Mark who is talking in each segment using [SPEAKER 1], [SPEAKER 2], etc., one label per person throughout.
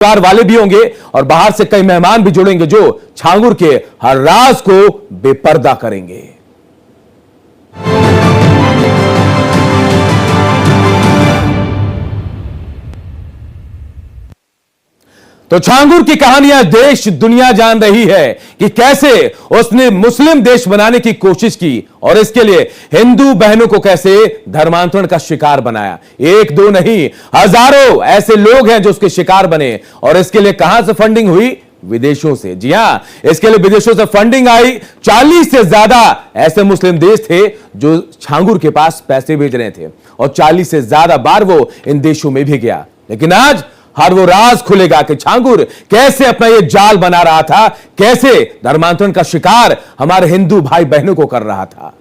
[SPEAKER 1] परिवार वाले भी होंगे और बाहर से कई मेहमान भी जुड़ेंगे जो छांगुर के हर राज को बेपर्दा करेंगे। तो छांगुर की कहानियां देश दुनिया जान रही है कि कैसे उसने मुस्लिम देश बनाने की कोशिश की और इसके लिए हिंदू बहनों को कैसे धर्मांतरण का शिकार बनाया। एक दो नहीं, हजारों ऐसे लोग हैं जो उसके शिकार बने और इसके लिए कहां से फंडिंग हुई? विदेशों से। जी हां, इसके लिए विदेशों से फंडिंग आई। 40 से ज्यादा ऐसे मुस्लिम देश थे जो छांगुर के पास पैसे भेज रहे थे और 40 से ज्यादा बार वो इन देशों में भी गया। लेकिन आज हर वो राज खुलेगा कि छांगुर कैसे अपना ये जाल बना रहा था, कैसे धर्मांतरण का शिकार हमारे हिंदू भाई बहनों को कर रहा था।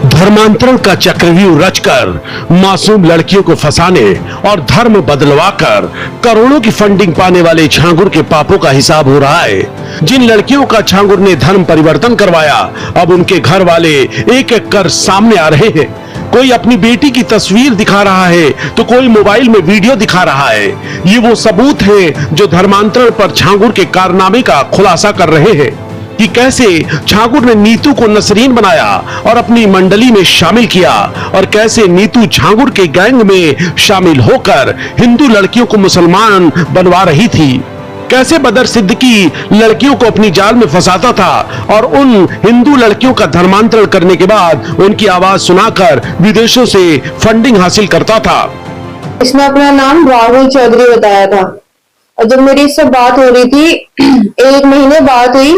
[SPEAKER 2] धर्मांतरण का चक्रव्यूह रचकर मासूम लड़कियों को फंसाने और धर्म बदलवाकर करोड़ों की फंडिंग पाने वाले छांगुर के पापों का हिसाब हो रहा है। जिन लड़कियों का छांगुर ने धर्म परिवर्तन करवाया, अब उनके घर वाले एक एक कर सामने आ रहे हैं। कोई अपनी बेटी की तस्वीर दिखा रहा है तो कोई मोबाइल में वीडियो दिखा रहा है। ये वो सबूत हैं जो धर्मांतरण पर छांगुर के कारनामे का खुलासा कर रहे हैं कि कैसे छांगुर ने नीतू को नसरीन बनाया और अपनी मंडली में शामिल किया और कैसे नीतू छांगुर के गैंग में शामिल होकर हिंदू लड़कियों को मुसलमान बनवा रही थी। कैसे बदर सिद्दीकी लड़कियों को अपनी जाल में फंसाता था और उन हिंदू लड़कियों का धर्मांतरण करने के बाद उनकी आवाज सुनाकर विदेशों से फंडिंग हासिल करता था।
[SPEAKER 3] इसने अपना नाम राहुल चौधरी बताया था और जब मेरी इससे बात हो रही थी, 1 महीने बात हुई,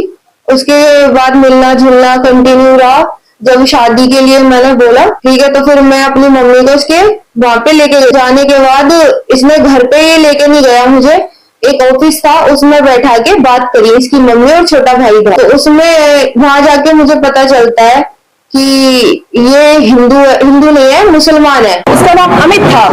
[SPEAKER 3] उसके बाद मिलना जुलना कंटिन्यू रहा। जब शादी के लिए मैंने बोला ठीक है, तो फिर मैं अपनी मम्मी को इसके वहां पे लेके जाने के बाद इसने घर पे ये लेके नहीं गया मुझे। एक ऑफिस था, उसमें बैठा के बात करी इसकी मम्मी और छोटा भाई था। तो उसमें वहां जाके मुझे पता चलता है कि ये हिंदू नहीं है, मुसलमान है।
[SPEAKER 4] उसका नाम अमित था,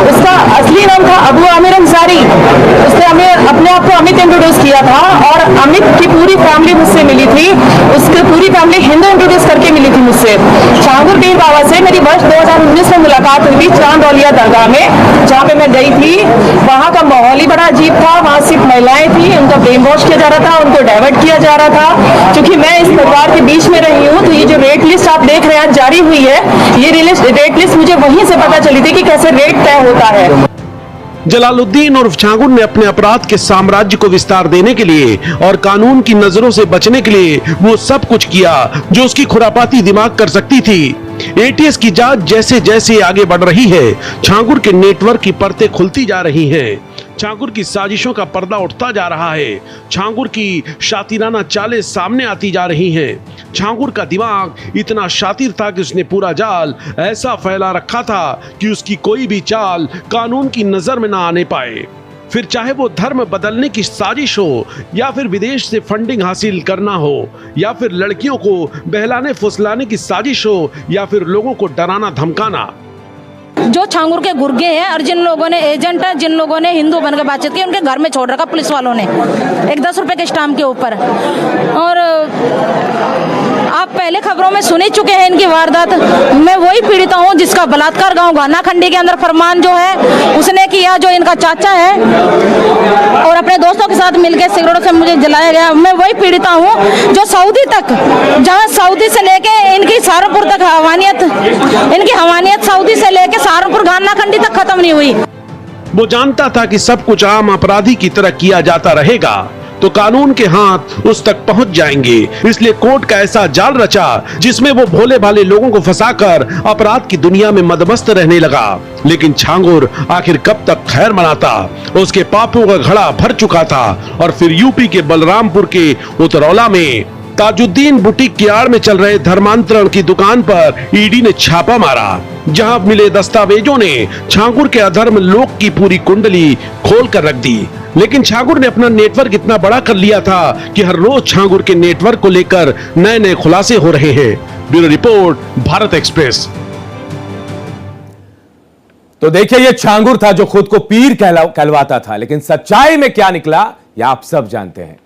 [SPEAKER 4] उसका असली नाम था अबू आमिर अंसारी। उसने अपने आप को अमित इंट्रोड्यूस किया था और अमित की पूरी फैमिली मुझसे मिली थी। उसकी पूरी फैमिली हिंदू इंट्रोड्यूस करके मिली थी मुझसे। छांगुर पीर बाबा से मेरी वर्ष 2019 में मुलाकात हुई थी चांदौलिया दरगाह में, जहाँ पे मैं गई थी। वहाँ का माहौल ही बड़ा अजीब था। वहाँ सिर्फ महिलाएं थी, उनका ब्रेन वॉश किया जा रहा था, उनको डाइवर्ट किया जा रहा था। क्योंकि मैं इस परिवार के बीच में रही हूँ, तो ये जो रेट लिस्ट आप देख रहे हैं जारी हुई है, ये रेट लिस्ट मुझे वहीं से पता चली थी कि कैसे रेट तय होता है।
[SPEAKER 2] जलालुद्दीन उर्फ छांगुर ने अपने अपराध के साम्राज्य को विस्तार देने के लिए और कानून की नजरों से बचने के लिए वो सब कुछ किया जो उसकी खुरापाती दिमाग कर सकती थी। एटीएस की जांच जैसे जैसे आगे बढ़ रही है, छांगुर के नेटवर्क की परतें खुलती जा रही हैं। छांगुर की साजिशों का पर्दा उठता जा रहा है। छांगुर की शातिराना चालें सामने आती जा रही हैं। छांगुर का दिमाग इतना शातिर था कि उसने पूरा जाल ऐसा फैला रखा था कि उसकी कोई भी चाल कानून की नजर में ना आने पाए। फिर चाहे वो धर्म बदलने की साजिश हो या फिर विदेश से फंडिंग हासिल करना हो या फिर लड़कियों को बहलाने फुसलाने की साजिश हो या फिर लोगों को डराना धमकाना।
[SPEAKER 5] जो छांगुर के गुर्गे हैं और जिन लोगों ने एजेंट है, जिन लोगों ने हिंदू बनकर बातचीत की, उनके घर में छोड़ रखा पुलिस वालों ने एक 10 रुपए के स्टाम्प के ऊपर। और आप पहले खबरों में सुन ही चुके हैं इनकी वारदात। मैं वही पीड़िता हूँ जिसका बलात्कार गांव घाना खंडी के अंदर फरमान जो है उसने किया, जो इनका चाचा है, और अपने दोस्तों के साथ मिलकर सिगरेटों से मुझे जलाया गया। मैं वही पीड़िता हूँ जो सऊदी तक, जहाँ सऊदी से लेके इनकी सहारनपुर तक इनकी हवानियत सऊदी से लेके सहारनपुर घाना खंडी तक खत्म नहीं हुई।
[SPEAKER 2] वो जानता था कि सब कुछ आम अपराधी की तरह किया जाता रहेगा तो कानून के हाथ उस तक पहुंच जाएंगे, इसलिए कोर्ट का ऐसा जाल रचा जिसमें वो भोले भाले लोगों को फंसाकर अपराध की दुनिया में मदमस्त रहने लगा। लेकिन छांगुर आखिर कब तक खैर मनाता? उसके पापों का घड़ा भर चुका था और फिर यूपी के बलरामपुर के उतरौला में ताजुद्दीन बुटीक की आड़ में चल रहे धर्मांतरण की दुकान पर ईडी ने छापा मारा, जहां मिले दस्तावेजों ने छांगुर के अधर्म लोक की पूरी कुंडली खोल कर रख दी। लेकिन छांगुर ने अपना नेटवर्क इतना बड़ा कर लिया था कि हर रोज छांगुर के नेटवर्क को लेकर नए नए खुलासे हो रहे हैं। Bureau report, Bharat express.
[SPEAKER 1] तो देखिए, ये छांगुर था जो खुद को पीर कहलवाता था, लेकिन सच्चाई में क्या निकला ये आप सब जानते हैं।